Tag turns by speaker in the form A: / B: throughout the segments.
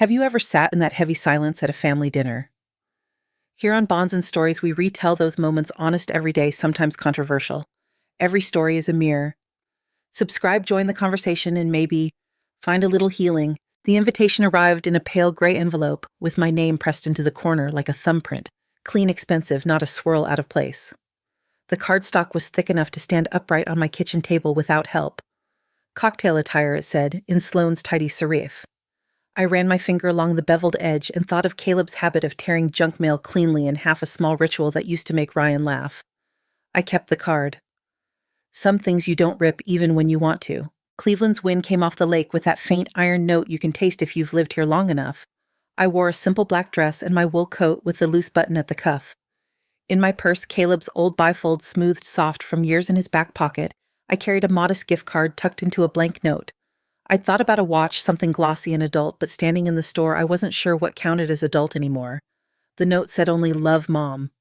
A: Have you ever sat in that heavy silence at a family dinner? Here on Bonds and Stories, we retell those moments honest every day, sometimes controversial. Every story is a mirror. Subscribe, join the conversation, and maybe find a little healing. The invitation arrived in a pale gray envelope with my name pressed into the corner like a thumbprint. Clean, expensive, not a swirl out of place. The cardstock was thick enough to stand upright on my kitchen table without help. Cocktail attire, it said, in Sloane's tidy serif. I ran my finger along the beveled edge and thought of Caleb's habit of tearing junk mail cleanly in half a small ritual that used to make Ryan laugh. I kept the card. Some things you don't rip even when you want to. Cleveland's wind came off the lake with that faint iron note you can taste if you've lived here long enough. I wore a simple black dress and my wool coat with the loose button at the cuff. In my purse, Caleb's old bifold smoothed soft from years in his back pocket. I carried a modest gift card tucked into a blank note. I'd thought about a watch, something glossy and adult, but standing in the store, I wasn't sure what counted as adult anymore. The note said only, "Love, Mom."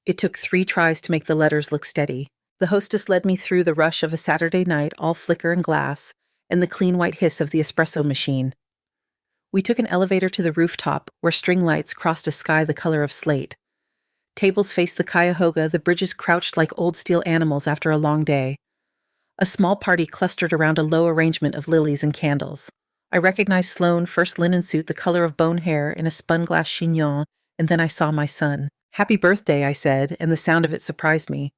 A: It took 3 tries to make the letters look steady. The hostess led me through the rush of a Saturday night, all flicker and glass, and the clean white hiss of the espresso machine. We took an elevator to the rooftop, where string lights crossed a sky the color of slate. Tables faced the Cuyahoga, the bridges crouched like old steel animals after a long day. A small party clustered around a low arrangement of lilies and candles. I recognized Sloane, first linen suit the color of bone hair in a spun glass chignon, and then I saw my son. "Happy birthday," I said, and the sound of it surprised me.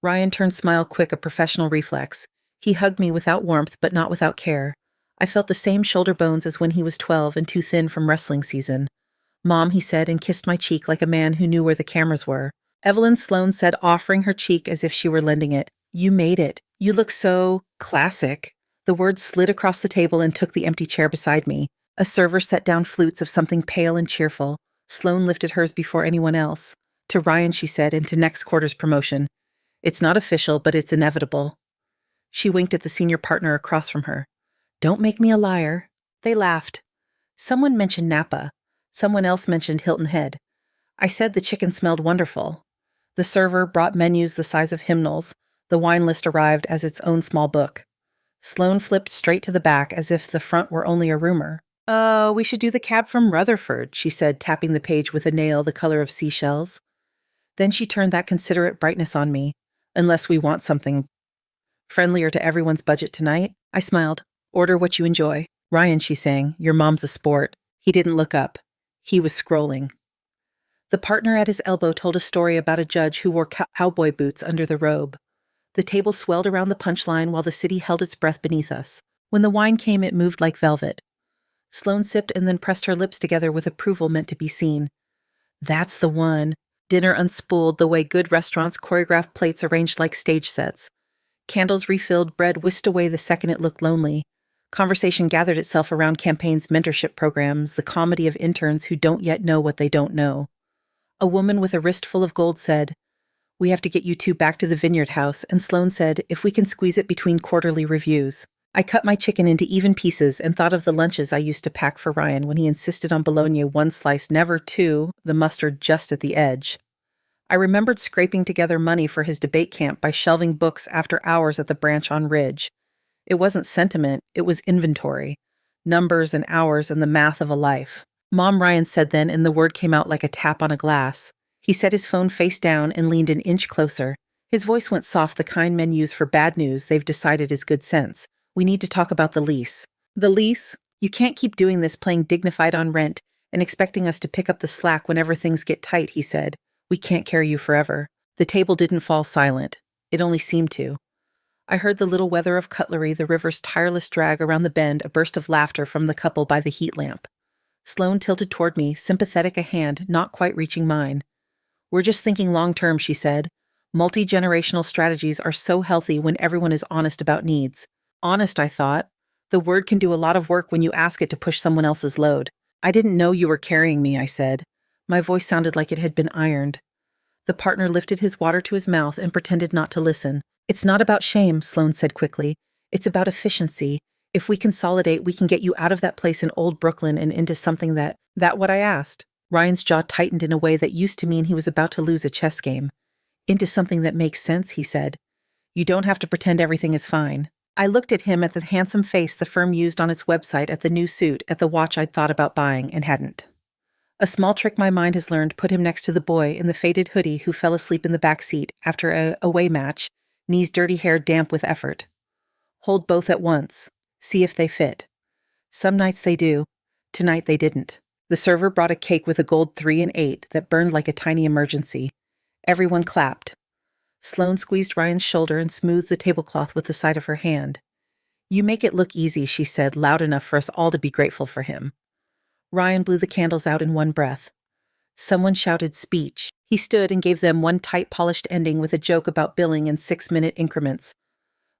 A: Ryan turned smile quick, a professional reflex. He hugged me without warmth, but not without care. I felt the same shoulder bones as when he was 12 and too thin from wrestling season. "Mom," he said, and kissed my cheek like a man who knew where the cameras were. Evelyn, Sloane said, offering her cheek as if she were lending it. "You made it. You look so classic." The words slid across the table and took the empty chair beside me. A server set down flutes of something pale and cheerful. Sloane lifted hers before anyone else. "To Ryan," she said, "and to next quarter's promotion. It's not official, but it's inevitable." She winked at the senior partner across from her. "Don't make me a liar." They laughed. Someone mentioned Napa. Someone else mentioned Hilton Head. I said the chicken smelled wonderful. The server brought menus the size of hymnals. The wine list arrived as its own small book. Sloane flipped straight to the back as if the front were only a rumor. "Oh, we should do the cab from Rutherford," she said, tapping the page with a nail the color of seashells. Then she turned that considerate brightness on me. "Unless we want something friendlier to everyone's budget tonight." I smiled. "Order what you enjoy." "Ryan," she sang, "your mom's a sport." He didn't look up. He was scrolling. The partner at his elbow told a story about a judge who wore cowboy boots under the robe. The table swelled around the punchline while the city held its breath beneath us. When the wine came, it moved like velvet. Sloane sipped and then pressed her lips together with approval meant to be seen. "That's the one." Dinner unspooled the way good restaurants choreograph plates arranged like stage sets. Candles refilled, bread whisked away the second it looked lonely. Conversation gathered itself around campaigns' mentorship programs, the comedy of interns who don't yet know what they don't know. A woman with a wrist full of gold said, "We have to get you 2 back to the Vineyard House," and Sloane said, "If we can squeeze it between quarterly reviews." I cut my chicken into even pieces and thought of the lunches I used to pack for Ryan when he insisted on bologna 1 slice, never 2, the mustard just at the edge. I remembered scraping together money for his debate camp by shelving books after hours at the branch on Ridge. It wasn't sentiment, it was inventory. Numbers and hours and the math of a life. "Mom," Ryan said then, and the word came out like a tap on a glass. He set his phone face down and leaned an inch closer. His voice went soft, the kind men use for bad news they've decided is good sense. "We need to talk about the lease." "The lease? You can't keep doing this, playing dignified on rent and expecting us to pick up the slack whenever things get tight," he said. "We can't carry you forever." The table didn't fall silent. It only seemed to. I heard the little weather of cutlery, the river's tireless drag around the bend, a burst of laughter from the couple by the heat lamp. Sloane tilted toward me, sympathetic a hand not quite reaching mine. "We're just thinking long-term," she said. "Multi-generational strategies are so healthy when everyone is honest about needs." Honest, I thought. The word can do a lot of work when you ask it to push someone else's load. "I didn't know you were carrying me," I said. My voice sounded like it had been ironed. The partner lifted his water to his mouth and pretended not to listen. "It's not about shame," Sloane said quickly. "It's about efficiency. If we consolidate, we can get you out of that place in old Brooklyn and into something that what I asked?" Ryan's jaw tightened in a way that used to mean he was about to lose a chess game. "Into something that makes sense," he said. "You don't have to pretend everything is fine." I looked at him, at the handsome face the firm used on its website, at the new suit, at the watch I'd thought about buying and hadn't. A small trick my mind has learned put him next to the boy in the faded hoodie who fell asleep in the back seat after a away match, knees dirty, hair damp with effort. Hold both at once. See if they fit. Some nights they do. Tonight they didn't. The server brought a cake with a gold 3 and 8 that burned like a tiny emergency. Everyone clapped. Sloane squeezed Ryan's shoulder and smoothed the tablecloth with the side of her hand. You make it look easy, she said, loud enough for us all to be grateful for him. Ryan blew the candles out in one breath. Someone shouted speech. He stood and gave them one tight, polished ending with a joke about billing in 6-minute increments.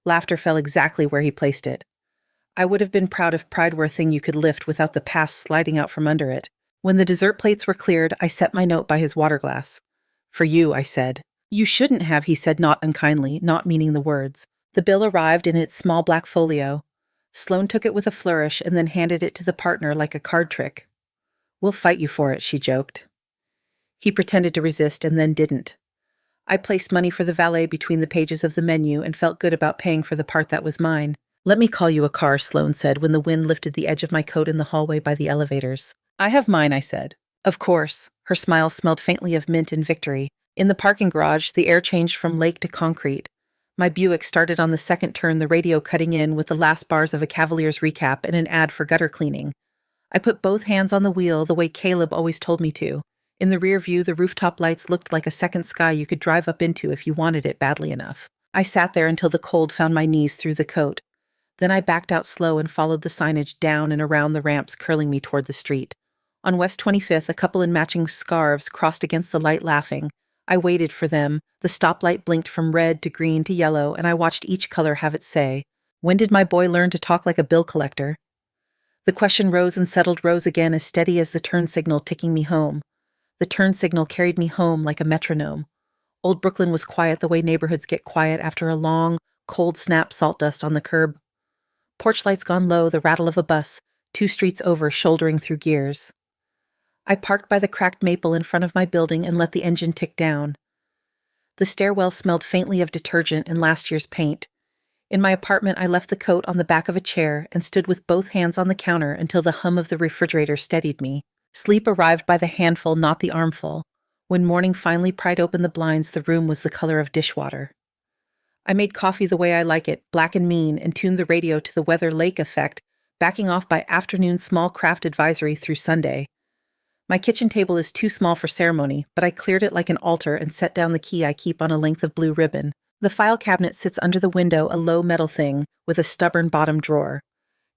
A: Laughter fell exactly where he placed it. I would have been proud if pride were a thing you could lift without the past sliding out from under it. When the dessert plates were cleared, I set my note by his water glass. For you, I said. You shouldn't have, he said, not unkindly, not meaning the words. The bill arrived in its small black folio. Sloane took it with a flourish and then handed it to the partner like a card trick. We'll fight you for it, she joked. He pretended to resist and then didn't. I placed money for the valet between the pages of the menu and felt good about paying for the part that was mine. Let me call you a car, Sloane said when the wind lifted the edge of my coat in the hallway by the elevators. I have mine, I said. Of course. Her smile smelled faintly of mint and victory. In the parking garage, the air changed from lake to concrete. My Buick started on the second turn, the radio cutting in with the last bars of a Cavaliers recap and an ad for gutter cleaning. I put both hands on the wheel the way Caleb always told me to. In the rear view, the rooftop lights looked like a second sky you could drive up into if you wanted it badly enough. I sat there until the cold found my knees through the coat. Then I backed out slow and followed the signage down and around the ramps curling me toward the street. On West 25th, a couple in matching scarves crossed against the light laughing. I waited for them. The stoplight blinked from red to green to yellow, and I watched each color have its say. When did my boy learn to talk like a bill collector? The question rose and settled, rose again, as steady as the turn signal ticking me home. The turn signal carried me home like a metronome. Old Brooklyn was quiet the way neighborhoods get quiet after a long, cold snap salt dust on the curb. Porch lights gone low, the rattle of a bus, 2 streets over, shouldering through gears. I parked by the cracked maple in front of my building and let the engine tick down. The stairwell smelled faintly of detergent and last year's paint. In my apartment, I left the coat on the back of a chair and stood with both hands on the counter until the hum of the refrigerator steadied me. Sleep arrived by the handful, not the armful. When morning finally pried open the blinds, the room was the color of dishwater. I made coffee the way I like it, black and mean, and tuned the radio to the weather lake effect, backing off by afternoon small craft advisory through Sunday. My kitchen table is too small for ceremony, but I cleared it like an altar and set down the key I keep on a length of blue ribbon. The file cabinet sits under the window, a low metal thing with a stubborn bottom drawer.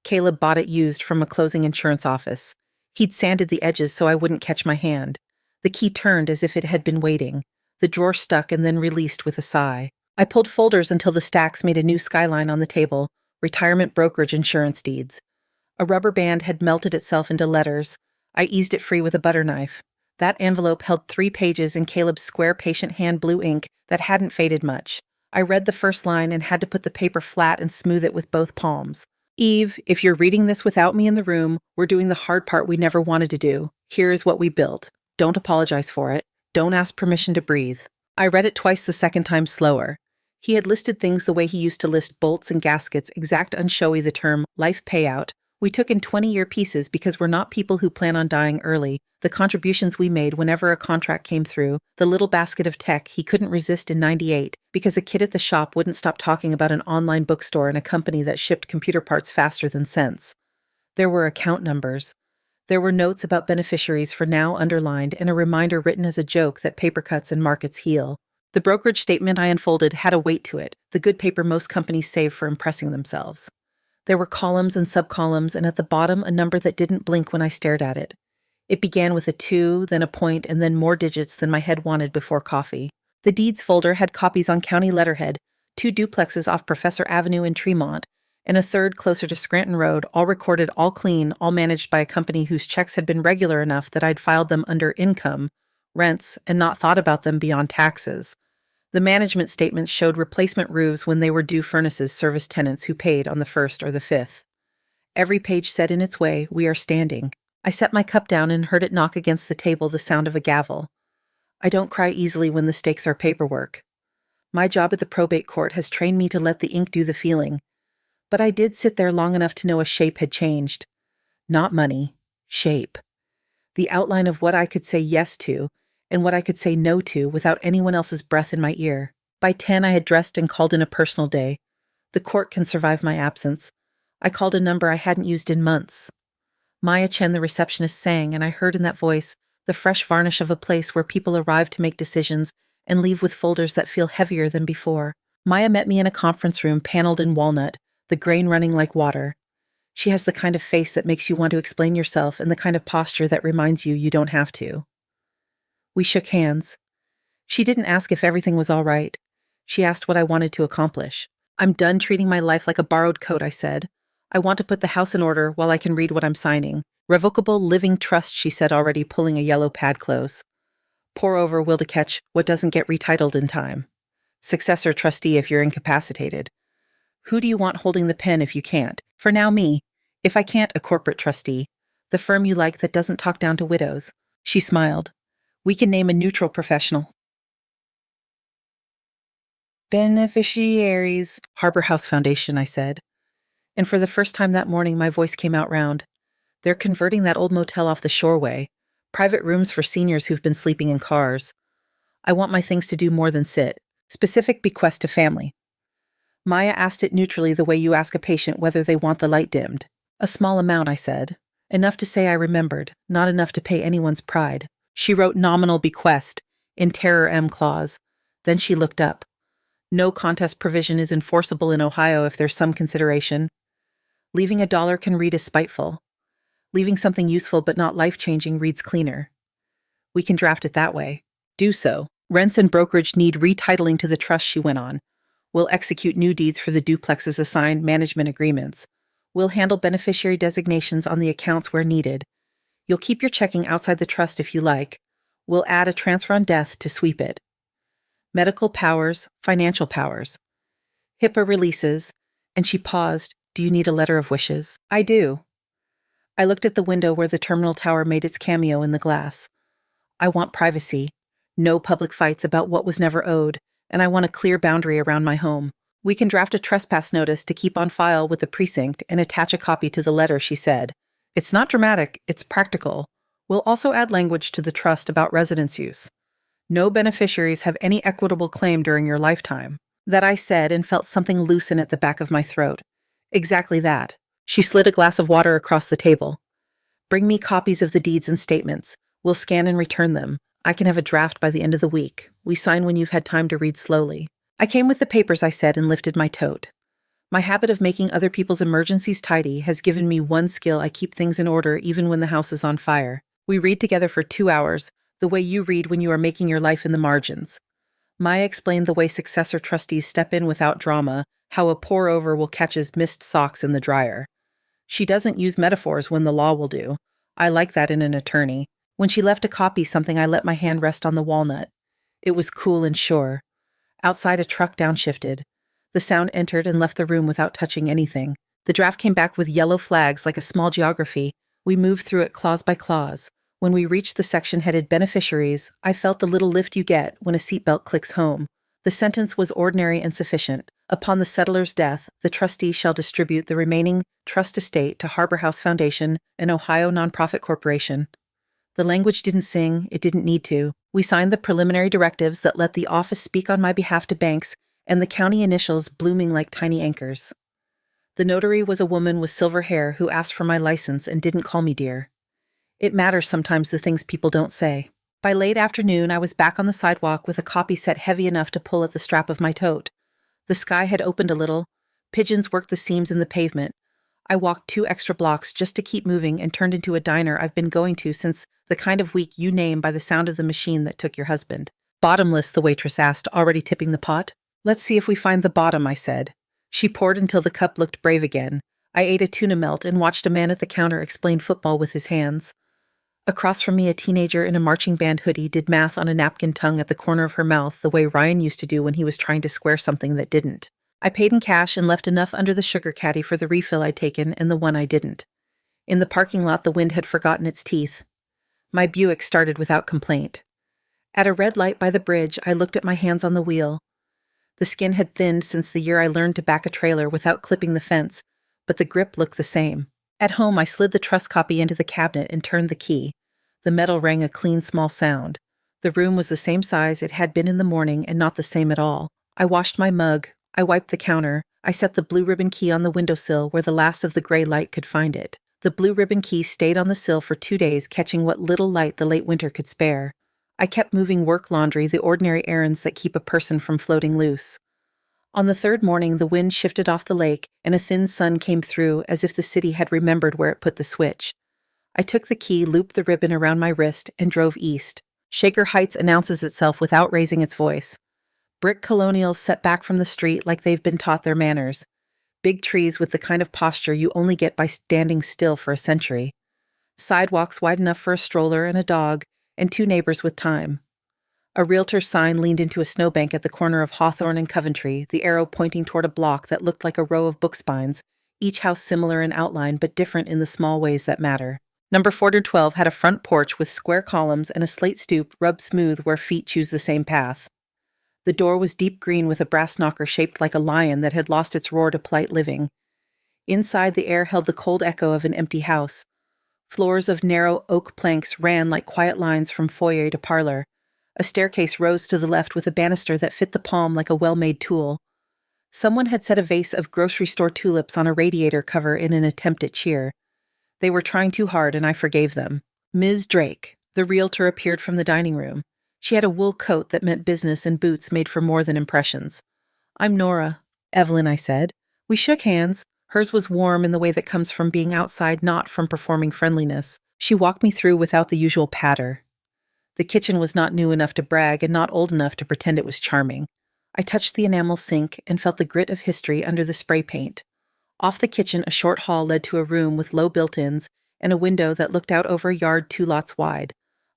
A: Caleb bought it used from a closing insurance office. He'd sanded the edges so I wouldn't catch my hand. The key turned as if it had been waiting. The drawer stuck and then released with a sigh. I pulled folders until the stacks made a new skyline on the table, retirement brokerage insurance deeds. A rubber band had melted itself into letters. I eased it free with a butter knife. That envelope held 3 pages in Caleb's square patient hand blue ink that hadn't faded much. I read the first line and had to put the paper flat and smooth it with both palms. Eve, if you're reading this without me in the room, we're doing the hard part we never wanted to do. Here is what we built. Don't apologize for it. Don't ask permission to breathe. I read it twice, the second time slower. He had listed things the way he used to list bolts and gaskets, exact unshowy the term life payout. We took in 20-year pieces because we're not people who plan on dying early. The contributions we made whenever a contract came through, the little basket of tech he couldn't resist in '98 because a kid at the shop wouldn't stop talking about an online bookstore and a company that shipped computer parts faster than cents. There were account numbers. There were notes about beneficiaries for now underlined and a reminder written as a joke that paper cuts and markets heal. The brokerage statement I unfolded had a weight to it, the good paper most companies save for impressing themselves. There were columns and subcolumns, and at the bottom a number that didn't blink when I stared at it. It began with a 2, then a point, and then more digits than my head wanted before coffee. The deeds folder had copies on county letterhead, 2 duplexes off Professor Avenue in Tremont, and a third closer to Scranton Road, all recorded, all clean, all managed by a company whose checks had been regular enough that I'd filed them under income, rents, and not thought about them beyond taxes. The management statements showed replacement roofs when they were due furnaces service tenants who paid on the 1st or the 5th. Every page said in its way, "We are standing." I set my cup down and heard it knock against the table, the sound of a gavel. I don't cry easily when the stakes are paperwork. My job at the probate court has trained me to let the ink do the feeling. But I did sit there long enough to know a shape had changed. Not money, shape. The outline of what I could say yes to and what I could say no to without anyone else's breath in my ear. By 10, I had dressed and called in a personal day. The court can survive my absence. I called a number I hadn't used in months. Maya Chen, the receptionist, sang, and I heard in that voice the fresh varnish of a place where people arrive to make decisions and leave with folders that feel heavier than before. Maya met me in a conference room paneled in walnut, the grain running like water. She has the kind of face that makes you want to explain yourself and the kind of posture that reminds you you don't have to. We shook hands. She didn't ask if everything was all right. She asked what I wanted to accomplish. I'm done treating my life like a borrowed coat, I said. I want to put the house in order while I can read what I'm signing. Revocable living trust, she said, already pulling a yellow pad close. Pour over will to catch what doesn't get retitled in time. Successor trustee if you're incapacitated. Who do you want holding the pen if you can't? For now, me. If I can't, a corporate trustee. The firm you like that doesn't talk down to widows. She smiled. We can name a neutral professional. Beneficiaries. Harbor House Foundation, I said. And for the first time that morning, my voice came out round. They're converting that old motel off the shoreway. Private rooms for seniors who've been sleeping in cars. I want my things to do more than sit. Specific bequest to family. Maya asked it neutrally the way you ask a patient whether they want the light dimmed. A small amount, I said. Enough to say I remembered, not enough to pay anyone's pride. She wrote nominal bequest in Terror M clause. Then she looked up. No contest provision is enforceable in Ohio if there's some consideration. Leaving $1 can read as spiteful. Leaving something useful but not life-changing reads cleaner. We can draft it that way. Do so. Rents and brokerage need retitling to the trust, she went on. We'll execute new deeds for the duplexes assigned management agreements. We'll handle beneficiary designations on the accounts where needed. You'll keep your checking outside the trust if you like. We'll add a transfer on death to sweep it. Medical powers, financial powers. HIPAA releases, and she paused. Do you need a letter of wishes? I do. I looked at the window where the terminal tower made its cameo in the glass. I want privacy. No public fights about what was never owed, and I want a clear boundary around my home. We can draft a trespass notice to keep on file with the precinct and attach a copy to the letter, she said. It's not dramatic, it's practical. We'll also add language to the trust about residence use. No beneficiaries have any equitable claim during your lifetime. That I said and felt something loosen at the back of my throat. Exactly that. She slid a glass of water across the table. Bring me copies of the deeds and statements. We'll scan and return them. I can have a draft by the end of the week. We sign when you've had time to read slowly. I came with the papers, I said, and lifted my tote. My habit of making other people's emergencies tidy has given me one skill. I keep things in order even when the house is on fire. We read together for 2 hours, the way you read when you are making your life in the margins. Maya explained the way successor trustees step in without drama, how a pour-over will catch his missed socks in the dryer. She doesn't use metaphors when the law will do. I like that in an attorney. When she left a copy something, I let my hand rest on the walnut. It was cool and sure. Outside, a truck downshifted. The sound entered and left the room without touching anything. The draft came back with yellow flags like a small geography. We moved through it clause by clause. When we reached the section headed beneficiaries, I felt the little lift you get when a seatbelt clicks home. The sentence was ordinary and sufficient. Upon the settler's death, the trustee shall distribute the remaining trust estate to Harbor House Foundation, an Ohio nonprofit corporation. The language didn't sing, it didn't need to. We signed the preliminary directives that let the office speak on my behalf to banks and the county initials blooming like tiny anchors. The notary was a woman with silver hair who asked for my license and didn't call me dear. It matters sometimes the things people don't say. By late afternoon, I was back on the sidewalk with a copy set heavy enough to pull at the strap of my tote. The sky had opened a little. Pigeons worked the seams in the pavement. I walked 2 extra blocks just to keep moving and turned into a diner I've been going to since the kind of week you name by the sound of the machine that took your husband. Bottomless, the waitress asked, already tipping the pot. Let's see if we find the bottom, I said. She poured until the cup looked brave again. I ate a tuna melt and watched a man at the counter explain football with his hands. Across from me, a teenager in a marching band hoodie did math on a napkin tongue at the corner of her mouth the way Ryan used to do when he was trying to square something that didn't. I paid in cash and left enough under the sugar caddy for the refill I'd taken and the one I didn't. In the parking lot, the wind had forgotten its teeth. My Buick started without complaint. At a red light by the bridge, I looked at my hands on the wheel. The skin had thinned since the year I learned to back a trailer without clipping the fence, but the grip looked the same. At home, I slid the trust copy into the cabinet and turned the key. The metal rang a clean, small sound. The room was the same size it had been in the morning and not the same at all. I washed my mug. I wiped the counter. I set the blue ribbon key on the windowsill where the last of the gray light could find it. The blue ribbon key stayed on the sill for 2 days, catching what little light the late winter could spare. I kept moving work laundry, the ordinary errands that keep a person from floating loose. On the third morning, the wind shifted off the lake, and a thin sun came through as if the city had remembered where it put the switch. I took the key, looped the ribbon around my wrist, and drove east. Shaker Heights announces itself without raising its voice. Brick colonials set back from the street like they've been taught their manners. Big trees with the kind of posture you only get by standing still for a century. Sidewalks wide enough for a stroller and a dog, and 2 neighbors with time. A realtor's sign leaned into a snowbank at the corner of Hawthorne and Coventry, the arrow pointing toward a block that looked like a row of book spines, each house similar in outline but different in the small ways that matter. Number 412 had a front porch with square columns and a slate stoop rubbed smooth where feet choose the same path. The door was deep green with a brass knocker shaped like a lion that had lost its roar to polite living. Inside, the air held the cold echo of an empty house. Floors of narrow oak planks ran like quiet lines from foyer to parlor. A staircase rose to the left with a banister that fit the palm like a well-made tool. Someone had set a vase of grocery store tulips on a radiator cover in an attempt at cheer. They were trying too hard, and I forgave them. Ms. Drake, the realtor, appeared from the dining room. She had a wool coat that meant business and boots made for more than impressions. "I'm Nora." "Evelyn," I said. We shook hands. Hers was warm in the way that comes from being outside, not from performing friendliness. She walked me through without the usual patter. The kitchen was not new enough to brag and not old enough to pretend it was charming. I touched the enamel sink and felt the grit of history under the spray paint. Off the kitchen, a short hall led to a room with low built-ins and a window that looked out over a yard 2 lots wide.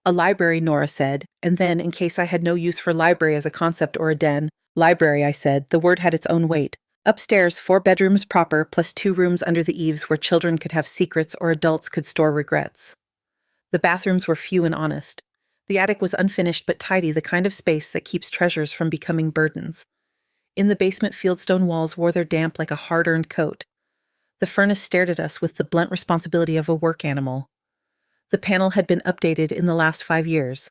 A: "A library," Nora said, and then, in case I had no use for library as a concept or a den, "Library," I said. The word had its own weight. Upstairs, 4 bedrooms proper, plus 2 rooms under the eaves where children could have secrets or adults could store regrets. The bathrooms were few and honest. The attic was unfinished but tidy, the kind of space that keeps treasures from becoming burdens. In the basement, fieldstone walls wore their damp like a hard-earned coat. The furnace stared at us with the blunt responsibility of a work animal. The panel had been updated in the last 5 years.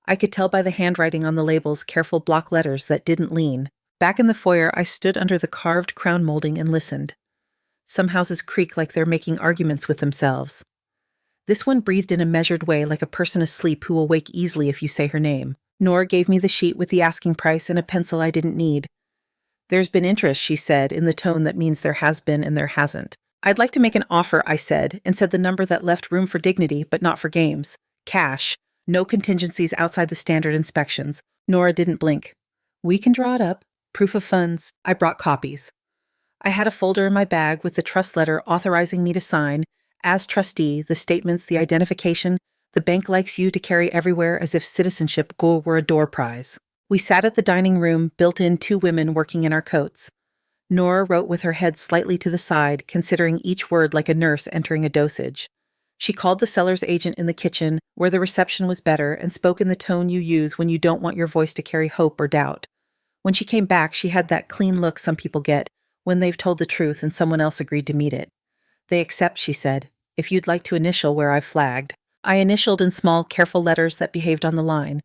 A: I could tell by the handwriting on the labels, careful block letters that didn't lean. Back in the foyer, I stood under the carved crown molding and listened. Some houses creak like they're making arguments with themselves. This one breathed in a measured way, like a person asleep who will wake easily if you say her name. Nora gave me the sheet with the asking price and a pencil I didn't need. "There's been interest," she said, in the tone that means there has been and there hasn't. "I'd like to make an offer," I said, and said the number that left room for dignity, but not for games. Cash. No contingencies outside the standard inspections. Nora didn't blink. "We can draw it up. Proof of funds." I brought copies. I had a folder in my bag with the trust letter authorizing me to sign, as trustee, the statements, the identification. The bank likes you to carry everywhere as if citizenship goal were a door prize. We sat at the dining room, built in 2 women working in our coats. Nora wrote with her head slightly to the side, considering each word like a nurse entering a dosage. She called the seller's agent in the kitchen, where the reception was better, and spoke in the tone you use when you don't want your voice to carry hope or doubt. When she came back, she had that clean look some people get when they've told the truth and someone else agreed to meet it. "They accept," she said. "If you'd like to initial where I've flagged." I initialed in small, careful letters that behaved on the line.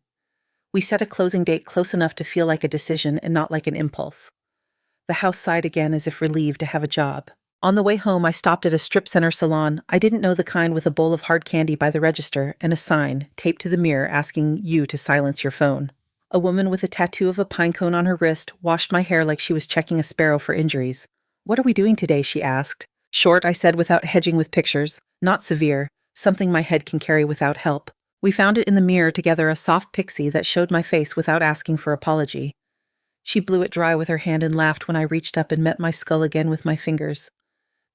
A: We set a closing date close enough to feel like a decision and not like an impulse. The house sighed again as if relieved to have a job. On the way home, I stopped at a strip center salon. I didn't know the kind with a bowl of hard candy by the register and a sign taped to the mirror asking you to silence your phone. A woman with a tattoo of a pine cone on her wrist washed my hair like she was checking a sparrow for injuries. "What are we doing today?" she asked. "Short," I said without hedging with pictures. "Not severe. Something my head can carry without help." We found it in the mirror together, a soft pixie that showed my face without asking for apology. She blew it dry with her hand and laughed when I reached up and met my skull again with my fingers.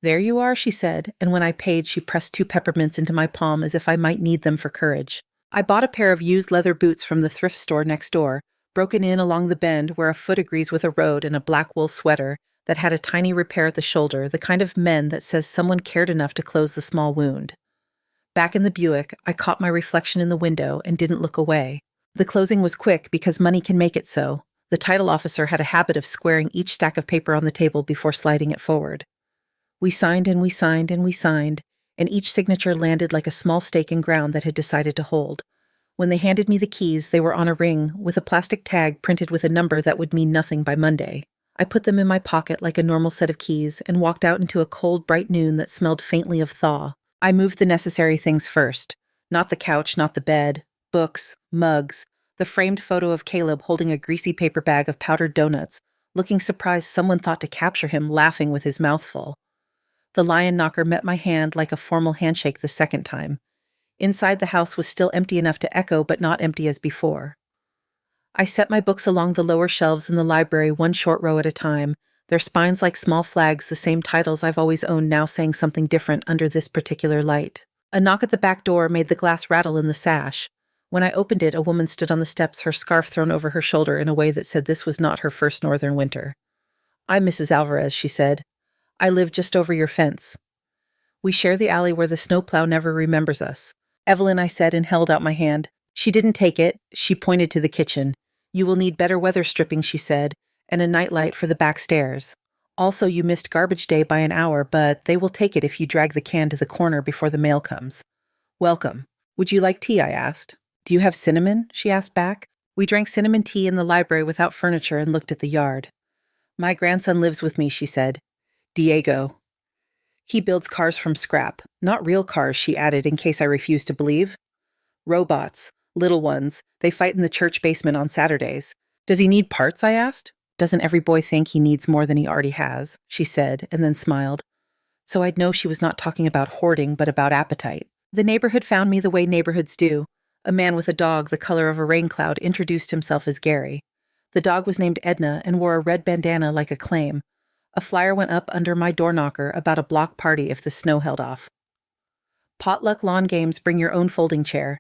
A: "There you are," she said, and when I paid, she pressed 2 peppermints into my palm as if I might need them for courage. I bought a pair of used leather boots from the thrift store next door, broken in along the bend where a foot agrees with a road, and a black wool sweater that had a tiny repair at the shoulder, the kind of mend that says someone cared enough to close the small wound. Back in the Buick, I caught my reflection in the window and didn't look away. The closing was quick because money can make it so. The title officer had a habit of squaring each stack of paper on the table before sliding it forward. We signed and we signed and we signed, and each signature landed like a small stake in ground that had decided to hold. When they handed me the keys, they were on a ring with a plastic tag printed with a number that would mean nothing by Monday. I put them in my pocket like a normal set of keys and walked out into a cold, bright noon that smelled faintly of thaw. I moved the necessary things first. Not the couch, not the bed. Books, mugs, the framed photo of Caleb holding a greasy paper bag of powdered donuts, looking surprised someone thought to capture him laughing with his mouth full. The lion knocker met my hand like a formal handshake the second time. Inside the house was still empty enough to echo, but not empty as before. I set my books along the lower shelves in the library, one short row at a time, their spines like small flags, the same titles I've always owned now saying something different under this particular light. A knock at the back door made the glass rattle in the sash. When I opened it, a woman stood on the steps, her scarf thrown over her shoulder in a way that said this was not her first northern winter. "I'm Mrs. Alvarez," she said. "I live just over your fence." "We share the alley where the snowplow never remembers us." "Evelyn," I said and held out my hand. She didn't take it. She pointed to the kitchen. "You will need better weather stripping," she said, "and a nightlight for the back stairs. Also, you missed garbage day by an hour, but they will take it if you drag the can to the corner before the mail comes." "Welcome. Would you like tea?" I asked. "Do you have cinnamon?" she asked back. We drank cinnamon tea in the library without furniture and looked at the yard. "My grandson lives with me," she said. "Diego. He builds cars from scrap. Not real cars," she added in case I refused to believe. "Robots. Little ones. They fight in the church basement on Saturdays." "Does he need parts?" I asked. "Doesn't every boy think he needs more than he already has?" she said, and then smiled. So I'd know she was not talking about hoarding, but about appetite. The neighborhood found me the way neighborhoods do. A man with a dog the color of a rain cloud introduced himself as Gary. The dog was named Edna and wore a red bandana like a claim. A flyer went up under my door knocker about a block party if the snow held off. "Potluck lawn games, bring your own folding chair."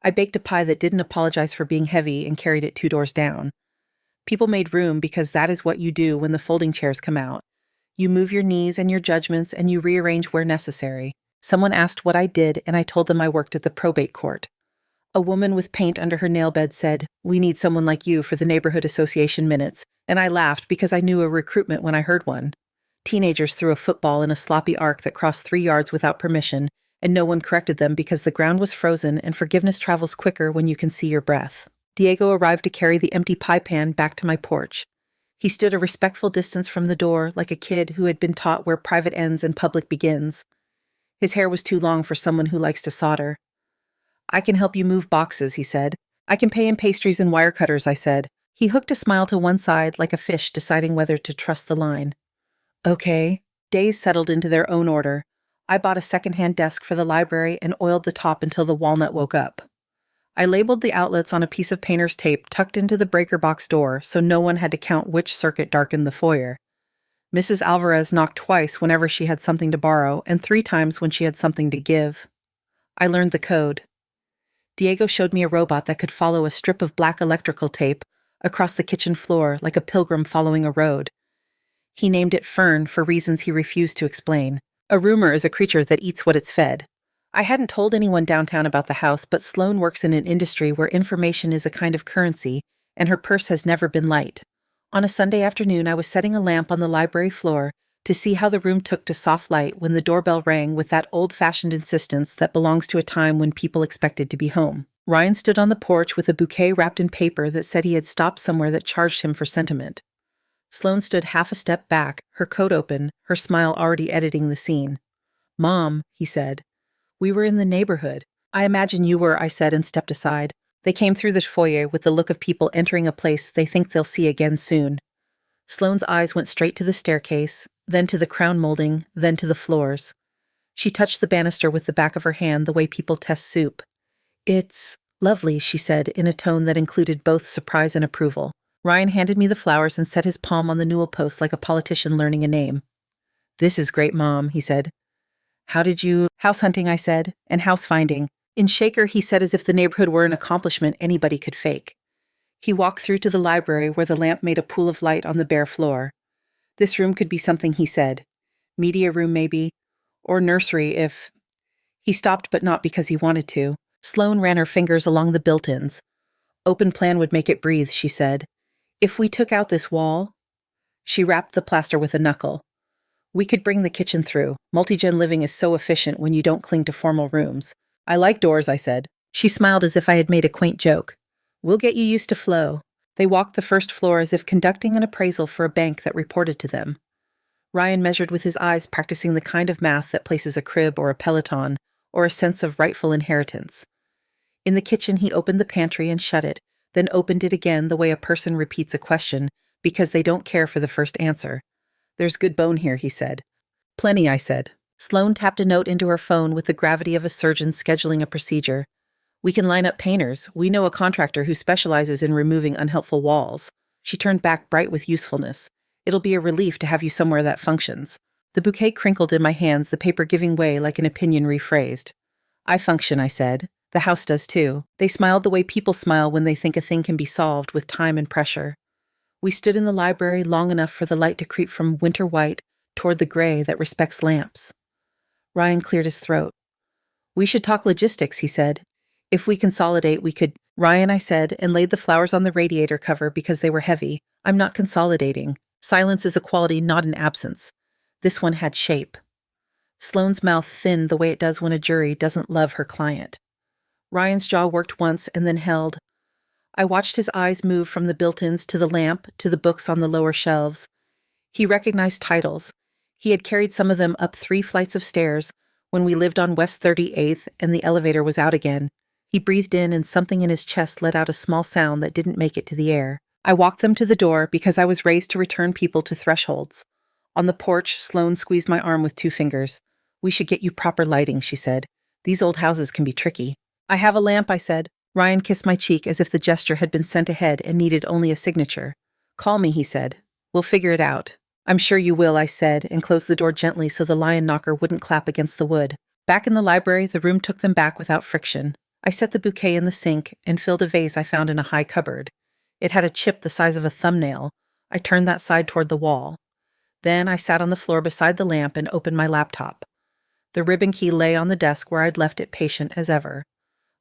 A: I baked a pie that didn't apologize for being heavy and carried it 2 doors down. People made room because that is what you do when the folding chairs come out. You move your knees and your judgments and you rearrange where necessary. Someone asked what I did and I told them I worked at the probate court. A woman with paint under her nail bed said, "We need someone like you for the neighborhood association minutes," and I laughed because I knew a recruitment when I heard one. Teenagers threw a football in a sloppy arc that crossed 3 yards without permission, and no one corrected them because the ground was frozen and forgiveness travels quicker when you can see your breath. Diego arrived to carry the empty pie pan back to my porch. He stood a respectful distance from the door like a kid who had been taught where private ends and public begins. His hair was too long for someone who likes to solder. "I can help you move boxes," he said. "I can pay in pastries and wire cutters," I said. He hooked a smile to one side like a fish deciding whether to trust the line. Okay. Days settled into their own order. I bought a secondhand desk for the library and oiled the top until the walnut woke up. I labeled the outlets on a piece of painter's tape tucked into the breaker box door so no one had to count which circuit darkened the foyer. Mrs. Alvarez knocked twice whenever she had something to borrow and 3 times when she had something to give. I learned the code. Diego showed me a robot that could follow a strip of black electrical tape across the kitchen floor like a pilgrim following a road. He named it Fern for reasons he refused to explain. A rumor is a creature that eats what it's fed. I hadn't told anyone downtown about the house, but Sloane works in an industry where information is a kind of currency, and her purse has never been light. On a Sunday afternoon, I was setting a lamp on the library floor to see how the room took to soft light when the doorbell rang with that old-fashioned insistence that belongs to a time when people expected to be home. Ryan stood on the porch with a bouquet wrapped in paper that said he had stopped somewhere that charged him for sentiment. Sloane stood half a step back, her coat open, her smile already editing the scene. "Mom," he said. "We were in the neighborhood." "I imagine you were," I said and stepped aside. They came through the foyer with the look of people entering a place they think they'll see again soon. Sloane's eyes went straight to the staircase, then to the crown molding, then to the floors. She touched the banister with the back of her hand the way people test soup. "It's lovely," she said in a tone that included both surprise and approval. Ryan handed me the flowers and set his palm on the newel post like a politician learning a name. "This is great, Mom," he said. "How did you—" "House hunting," I said, "and house finding." In Shaker, he said as if the neighborhood were an accomplishment anybody could fake. He walked through to the library where the lamp made a pool of light on the bare floor. This room could be something, he said. Media room, maybe. Or nursery, if... He stopped, but not because he wanted to. Sloane ran her fingers along the built-ins. "Open plan would make it breathe," she said. If we took out this wall, she rapped the plaster with a knuckle. We could bring the kitchen through. Multi-gen living is so efficient when you don't cling to formal rooms. I like doors, I said. She smiled as if I had made a quaint joke. We'll get you used to flow. They walked the first floor as if conducting an appraisal for a bank that reported to them. Ryan measured with his eyes, practicing the kind of math that places a crib or a Peloton or a sense of rightful inheritance. In the kitchen, he opened the pantry and shut it, then opened it again the way a person repeats a question because they don't care for the first answer. There's good bone here, he said. Plenty, I said. Sloane tapped a note into her phone with the gravity of a surgeon scheduling a procedure. We can line up painters. We know a contractor who specializes in removing unhelpful walls. She turned back bright with usefulness. It'll be a relief to have you somewhere that functions. The bouquet crinkled in my hands, the paper giving way like an opinion rephrased. I function, I said. The house does too. They smiled the way people smile when they think a thing can be solved with time and pressure. We stood in the library long enough for the light to creep from winter white toward the gray that respects lamps. Ryan cleared his throat. We should talk logistics, he said. If we consolidate, we could... Ryan, I said, and laid the flowers on the radiator cover because they were heavy. I'm not consolidating. Silence is a quality, not an absence. This one had shape. Sloane's mouth thinned the way it does when a jury doesn't love her client. Ryan's jaw worked once and then held. I watched his eyes move from the built-ins to the lamp to the books on the lower shelves. He recognized titles. He had carried some of them up 3 flights of stairs when we lived on West 38th and the elevator was out again. He breathed in and something in his chest let out a small sound that didn't make it to the air. I walked them to the door because I was raised to return people to thresholds. On the porch, Sloane squeezed my arm with 2 fingers. We should get you proper lighting, she said. These old houses can be tricky. I have a lamp, I said. Ryan kissed my cheek as if the gesture had been sent ahead and needed only a signature. Call me, he said. We'll figure it out. I'm sure you will, I said, and closed the door gently so the lion knocker wouldn't clap against the wood. Back in the library, the room took them back without friction. I set the bouquet in the sink and filled a vase I found in a high cupboard. It had a chip the size of a thumbnail. I turned that side toward the wall. Then I sat on the floor beside the lamp and opened my laptop. The ribbon key lay on the desk where I'd left it, patient as ever.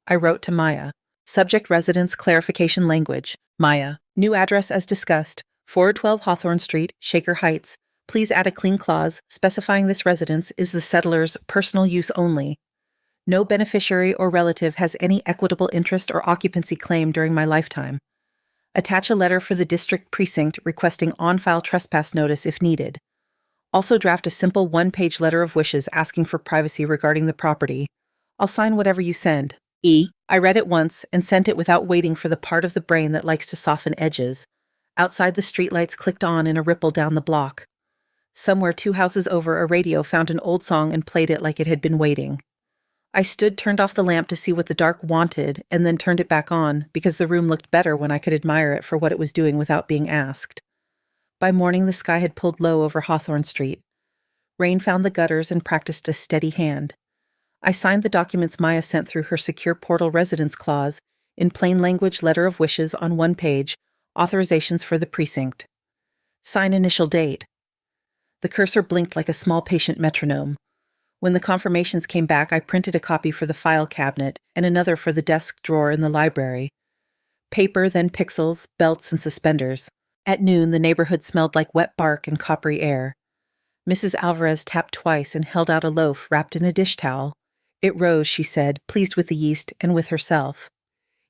A: I wrote to Maya. Subject residence clarification language. Maya. New address as discussed. 412 Hawthorne Street, Shaker Heights. Please add a clean clause specifying this residence is the settler's personal use only. No beneficiary or relative has any equitable interest or occupancy claim during my lifetime. Attach a letter for the district precinct requesting on-file trespass notice if needed. Also draft a simple 1-page letter of wishes asking for privacy regarding the property. I'll sign whatever you send. E. I read it once and sent it without waiting for the part of the brain that likes to soften edges. Outside, the streetlights clicked on in a ripple down the block. Somewhere 2 houses over, a radio found an old song and played it like it had been waiting. I stood, turned off the lamp to see what the dark wanted, and then turned it back on, because the room looked better when I could admire it for what it was doing without being asked. By morning, the sky had pulled low over Hawthorne Street. Rain found the gutters and practiced a steady hand. I signed the documents Maya sent through her secure portal residence clause, in plain language letter of wishes on 1 page, authorizations for the precinct. Sign initial date. The cursor blinked like a small patient metronome. When the confirmations came back, I printed a copy for the file cabinet and another for the desk drawer in the library. Paper, then pixels, belts, and suspenders. At noon, the neighborhood smelled like wet bark and coppery air. Mrs. Alvarez tapped twice and held out a loaf wrapped in a dish towel. It rose, she said, pleased with the yeast and with herself.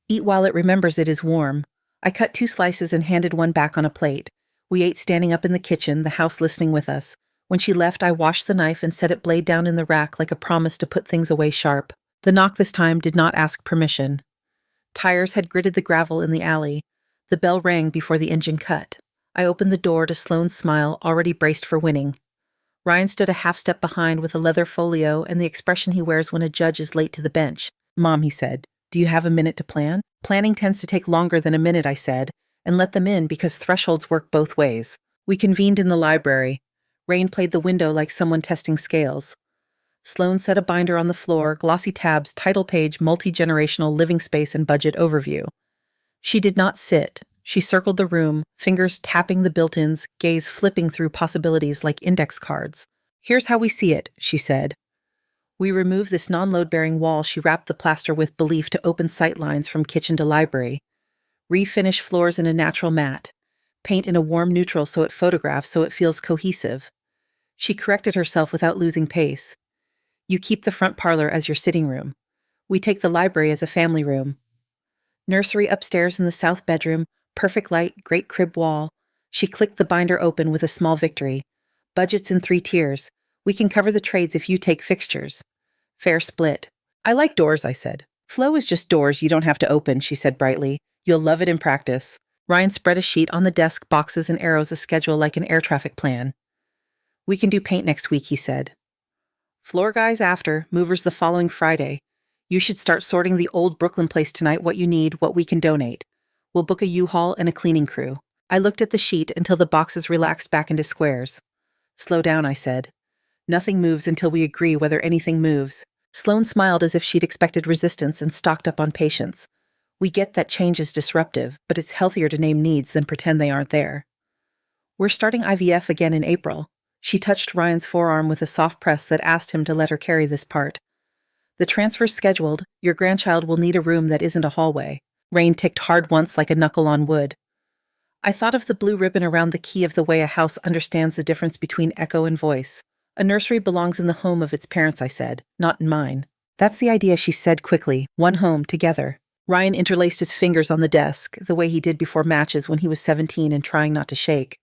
A: Eat while it remembers it is warm. I cut 2 slices and handed one back on a plate. We ate standing up in the kitchen, the house listening with us. When she left, I washed the knife and set it blade down in the rack like a promise to put things away sharp. The knock this time did not ask permission. Tires had gritted the gravel in the alley. The bell rang before the engine cut. I opened the door to Sloane's smile, already braced for winning. Ryan stood a half step behind with a leather folio and the expression he wears when a judge is late to the bench. Mom, he said, do you have a minute to plan? Planning tends to take longer than a minute, I said, and let them in because thresholds work both ways. We convened in the library. Rain played the window like someone testing scales. Sloane set a binder on the floor, glossy tabs, title page, multi-generational living space and budget overview. She did not sit. She circled the room, fingers tapping the built-ins, gaze flipping through possibilities like index cards. Here's how we see it, she said. We removed this non-load-bearing wall she wrapped the plaster with belief to open sight lines from kitchen to library. Refinish floors in a natural matte. Paint in a warm neutral so it photographs so it feels cohesive. She corrected herself without losing pace. You keep the front parlor as your sitting room. We take the library as a family room. Nursery upstairs in the south bedroom, perfect light, great crib wall. She clicked the binder open with a small victory. Budget's in 3 tiers. We can cover the trades if you take fixtures. Fair split. I like doors, I said. Flow is just doors you don't have to open, she said brightly. You'll love it in practice. Ryan spread a sheet on the desk, boxes and arrows, a schedule like an air traffic plan. We can do paint next week, he said. Floor guys after, movers the following Friday. You should start sorting the old Brooklyn place tonight, what you need, what we can donate. We'll book a U-Haul and a cleaning crew. I looked at the sheet until the boxes relaxed back into squares. Slow down, I said. Nothing moves until we agree whether anything moves. Sloane smiled as if she'd expected resistance and stocked up on patience. We get that change is disruptive, but it's healthier to name needs than pretend they aren't there. We're starting IVF again in April. She touched Ryan's forearm with a soft press that asked him to let her carry this part. The transfer's scheduled. Your grandchild will need a room that isn't a hallway. Rain ticked hard once like a knuckle on wood. I thought of the blue ribbon around the key of the way a house understands the difference between echo and voice. A nursery belongs in the home of its parents, I said, not in mine. That's the idea, she said quickly. One home, together. Ryan interlaced his fingers on the desk, the way he did before matches when he was 17 and trying not to shake.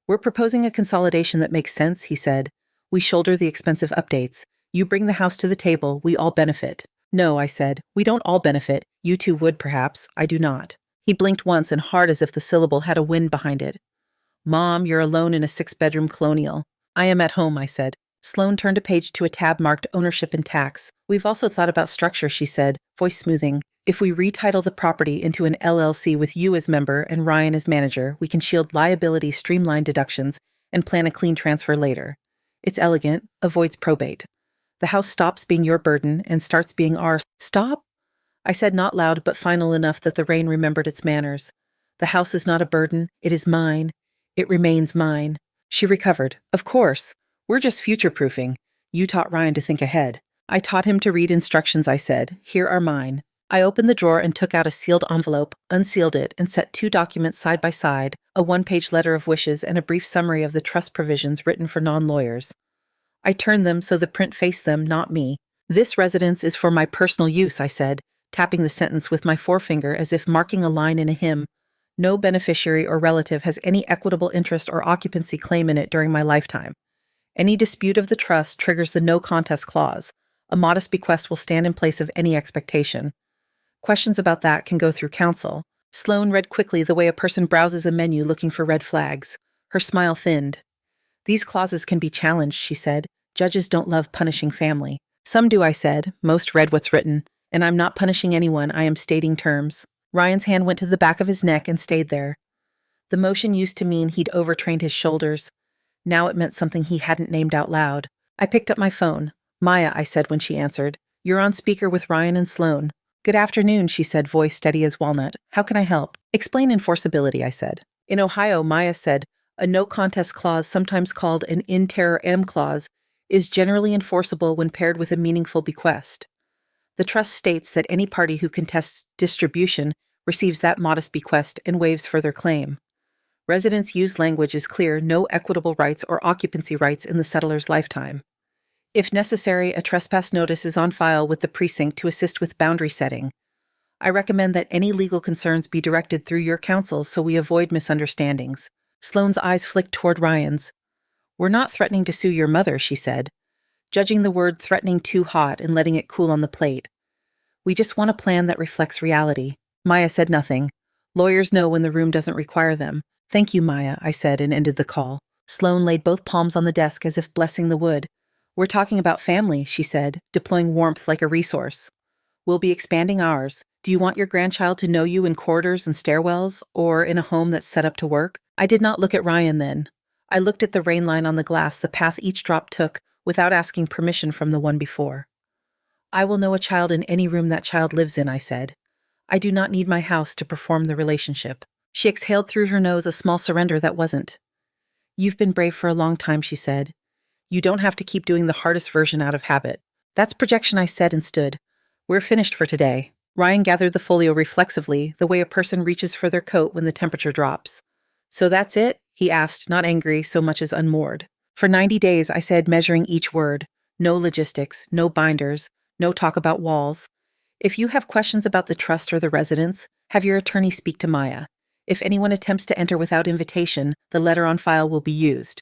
A: We're proposing a consolidation that makes sense, he said. We shoulder the expensive updates. You bring the house to the table, we all benefit. No, I said. We don't all benefit. You two would, perhaps. I do not. He blinked once and hard as if the syllable had a wind behind it. Mom, you're alone in a 6-bedroom colonial. I am at home, I said. Sloane turned a page to a tab marked Ownership and Tax. We've also thought about structure, she said, voice smoothing. If we retitle the property into an LLC with you as member and Ryan as manager, we can shield liability, streamline deductions, and plan a clean transfer later. It's elegant, avoids probate. The house stops being your burden and starts being ours. Stop? I said, not loud but final enough that the rain remembered its manners. The house is not a burden. It is mine. It remains mine. She recovered. Of course. We're just future-proofing. You taught Ryan to think ahead. I taught him to read instructions, I said. Here are mine. I opened the drawer and took out a sealed envelope, unsealed it, and set 2 documents side by side, a 1-page letter of wishes and a brief summary of the trust provisions written for non-lawyers. I turned them so the print faced them, not me. This residence is for my personal use, I said, tapping the sentence with my forefinger as if marking a line in a hymn. No beneficiary or relative has any equitable interest or occupancy claim in it during my lifetime. Any dispute of the trust triggers the no contest clause. A modest bequest will stand in place of any expectation. Questions about that can go through counsel. Sloane read quickly the way a person browses a menu looking for red flags. Her smile thinned. These clauses can be challenged, she said. Judges don't love punishing family. Some do, I said. Most read what's written. And I'm not punishing anyone, I am stating terms. Ryan's hand went to the back of his neck and stayed there. The motion used to mean he'd overtrained his shoulders. Now it meant something he hadn't named out loud. I picked up my phone. Maya, I said when she answered. You're on speaker with Ryan and Sloane. Good afternoon, she said, voice steady as walnut. How can I help? Explain enforceability, I said. In Ohio, Maya said, a no contest clause, sometimes called an in terror M clause, is generally enforceable when paired with a meaningful bequest. The trust states that any party who contests distribution receives that modest bequest and waives further claim. Residents' use language is clear, no equitable rights or occupancy rights in the settler's lifetime. If necessary, a trespass notice is on file with the precinct to assist with boundary setting. I recommend that any legal concerns be directed through your counsel so we avoid misunderstandings. Sloane's eyes flicked toward Ryan's. We're not threatening to sue your mother, she said, judging the word threatening too hot and letting it cool on the plate. We just want a plan that reflects reality. Maya said nothing. Lawyers know when the room doesn't require them. Thank you, Maya, I said and ended the call. Sloane laid both palms on the desk as if blessing the wood. We're talking about family, she said, deploying warmth like a resource. We'll be expanding ours. Do you want your grandchild to know you in corridors and stairwells, or in a home that's set up to work? I did not look at Ryan then. I looked at the rain line on the glass, the path each drop took, without asking permission from the one before. I will know a child in any room that child lives in, I said. I do not need my house to perform the relationship. She exhaled through her nose a small surrender that wasn't. You've been brave for a long time, she said. You don't have to keep doing the hardest version out of habit. That's projection, I said and stood. We're finished for today. Ryan gathered the folio reflexively, the way a person reaches for their coat when the temperature drops. So that's it? He asked, not angry so much as unmoored. For 90 days, I said, measuring each word. No logistics, no binders, no talk about walls. If you have questions about the trust or the residence, have your attorney speak to Maya. If anyone attempts to enter without invitation, the letter on file will be used.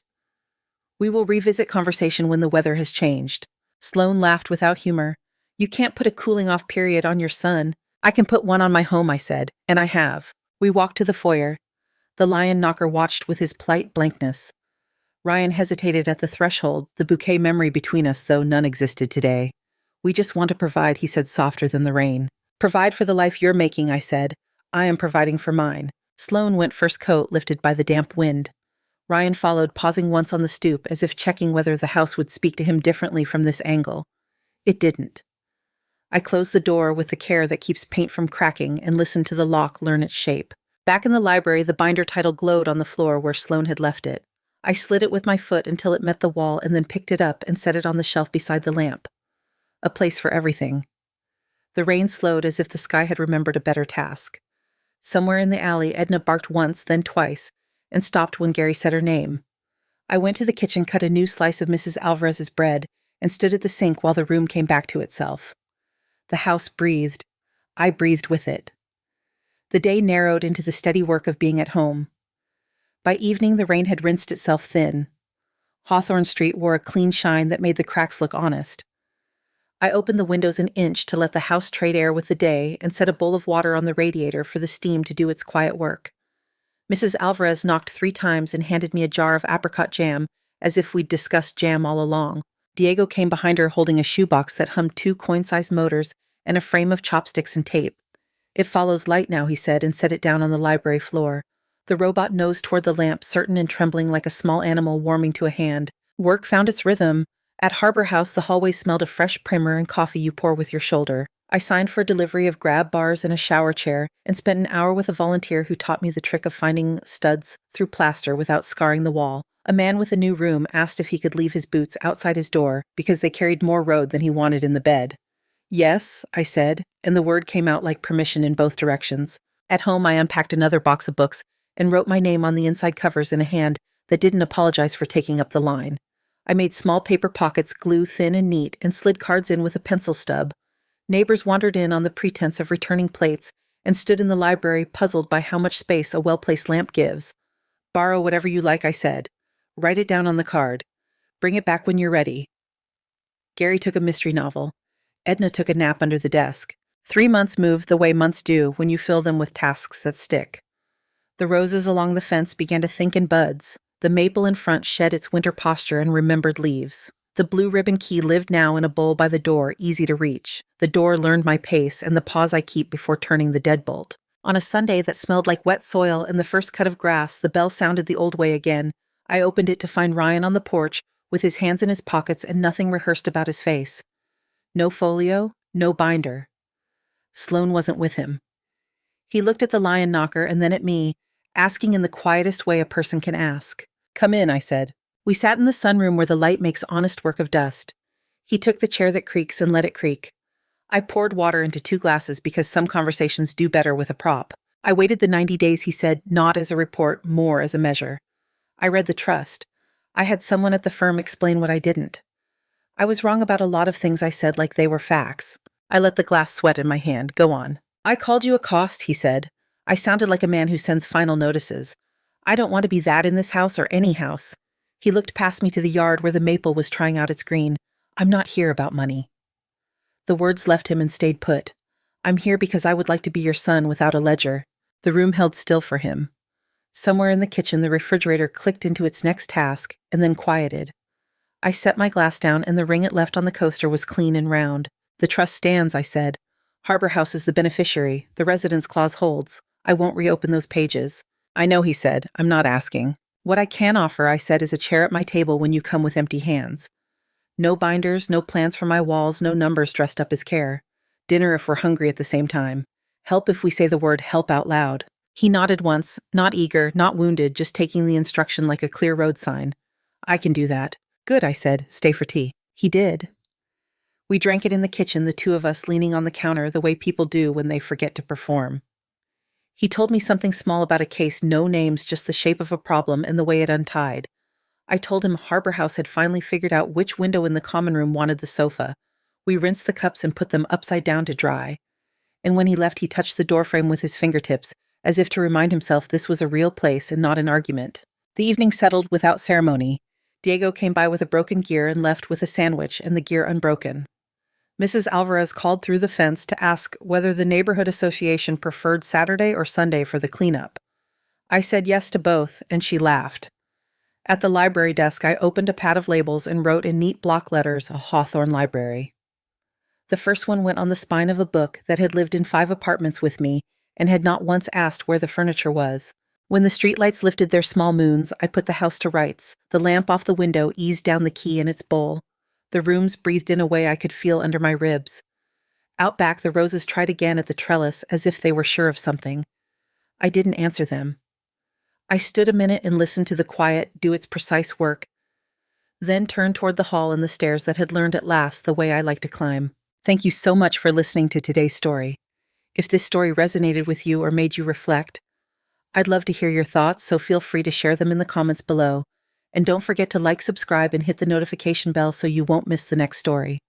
A: We will revisit conversation when the weather has changed. Sloane laughed without humor. You can't put a cooling-off period on your son. I can put one on my home, I said, and I have. We walked to the foyer. The lion knocker watched with his polite blankness. Ryan hesitated at the threshold, the bouquet memory between us, though none existed today. We just want to provide, he said, softer than the rain. Provide for the life you're making, I said. I am providing for mine. Sloane went first coat, lifted by the damp wind. Ryan followed, pausing once on the stoop, as if checking whether the house would speak to him differently from this angle. It didn't. I closed the door with the care that keeps paint from cracking and listened to the lock learn its shape. Back in the library, the binder title glowed on the floor where Sloane had left it. I slid it with my foot until it met the wall and then picked it up and set it on the shelf beside the lamp. A place for everything. The rain slowed as if the sky had remembered a better task. Somewhere in the alley, Edna barked once, then twice, and stopped when Gary said her name. I went to the kitchen, cut a new slice of Mrs. Alvarez's bread, and stood at the sink while the room came back to itself. The house breathed. I breathed with it. The day narrowed into the steady work of being at home. By evening, the rain had rinsed itself thin. Hawthorne Street wore a clean shine that made the cracks look honest. I opened the windows an inch to let the house trade air with the day and set a bowl of water on the radiator for the steam to do its quiet work. Mrs. Alvarez knocked 3 times and handed me a jar of apricot jam, as if we'd discussed jam all along. Diego came behind her holding a shoebox that hummed 2 coin-sized motors and a frame of chopsticks and tape. It follows light now, he said, and set it down on the library floor. The robot nosed toward the lamp, certain and trembling like a small animal warming to a hand. Work found its rhythm. At Harbor House, the hallway smelled of fresh primer and coffee you pour with your shoulder. I signed for delivery of grab bars and a shower chair, and spent an hour with a volunteer who taught me the trick of finding studs through plaster without scarring the wall. A man with a new room asked if he could leave his boots outside his door because they carried more road than he wanted in the bed. Yes, I said, and the word came out like permission in both directions. At home, I unpacked another box of books and wrote my name on the inside covers in a hand that didn't apologize for taking up the line. I made small paper pockets, glue thin and neat, and slid cards in with a pencil stub. Neighbors wandered in on the pretense of returning plates and stood in the library puzzled by how much space a well-placed lamp gives. Borrow whatever you like, I said. Write it down on the card. Bring it back when you're ready. Gary took a mystery novel. Edna took a nap under the desk. 3 months moved the way months do when you fill them with tasks that stick. The roses along the fence began to think in buds. The maple in front shed its winter posture and remembered leaves. The blue ribbon key lived now in a bowl by the door, easy to reach. The door learned my pace and the pause I keep before turning the deadbolt. On a Sunday that smelled like wet soil and the first cut of grass, the bell sounded the old way again. I opened it to find Ryan on the porch, with his hands in his pockets and nothing rehearsed about his face. No folio, no binder. Sloane wasn't with him. He looked at the lion knocker and then at me, asking in the quietest way a person can ask. Come in, I said. We sat in the sunroom where the light makes honest work of dust. He took the chair that creaks and let it creak. I poured water into 2 glasses because some conversations do better with a prop. I waited the 90 days, he said, not as a report, more as a measure. I read the trust. I had someone at the firm explain what I didn't. I was wrong about a lot of things I said like they were facts. I let the glass sweat in my hand. Go on. I called you a cost, he said. I sounded like a man who sends final notices. I don't want to be that in this house or any house. He looked past me to the yard where the maple was trying out its green. I'm not here about money. The words left him and stayed put. I'm here because I would like to be your son without a ledger. The room held still for him. Somewhere in the kitchen, the refrigerator clicked into its next task and then quieted. I set my glass down and the ring it left on the coaster was clean and round. The trust stands, I said. Harbor House is the beneficiary. The residence clause holds. I won't reopen those pages. I know, he said. I'm not asking. What I can offer, I said, is a chair at my table when you come with empty hands. No binders, no plans for my walls, no numbers dressed up as care. Dinner if we're hungry at the same time. Help if we say the word help out loud. He nodded once, not eager, not wounded, just taking the instruction like a clear road sign. I can do that. Good, I said. Stay for tea. He did. We drank it in the kitchen, the 2 of us leaning on the counter the way people do when they forget to perform. He told me something small about a case, no names, just the shape of a problem and the way it untied. I told him Harbor House had finally figured out which window in the common room wanted the sofa. We rinsed the cups and put them upside down to dry. And when he left, he touched the doorframe with his fingertips, as if to remind himself this was a real place and not an argument. The evening settled without ceremony. Diego came by with a broken gear and left with a sandwich and the gear unbroken. Mrs. Alvarez called through the fence to ask whether the neighborhood association preferred Saturday or Sunday for the cleanup. I said yes to both, and she laughed. At the library desk, I opened a pad of labels and wrote in neat block letters, a Hawthorne Library. The first one went on the spine of a book that had lived in 5 apartments with me and had not once asked where the furniture was. When the streetlights lifted their small moons, I put the house to rights. The lamp off the window eased down the key in its bowl. The rooms breathed in a way I could feel under my ribs. Out back, the roses tried again at the trellis as if they were sure of something. I didn't answer them. I stood a minute and listened to the quiet do its precise work, then turned toward the hall and the stairs that had learned at last the way I like to climb. Thank you so much for listening to today's story. If this story resonated with you or made you reflect, I'd love to hear your thoughts, so feel free to share them in the comments below. And don't forget to like, subscribe, and hit the notification bell so you won't miss the next story.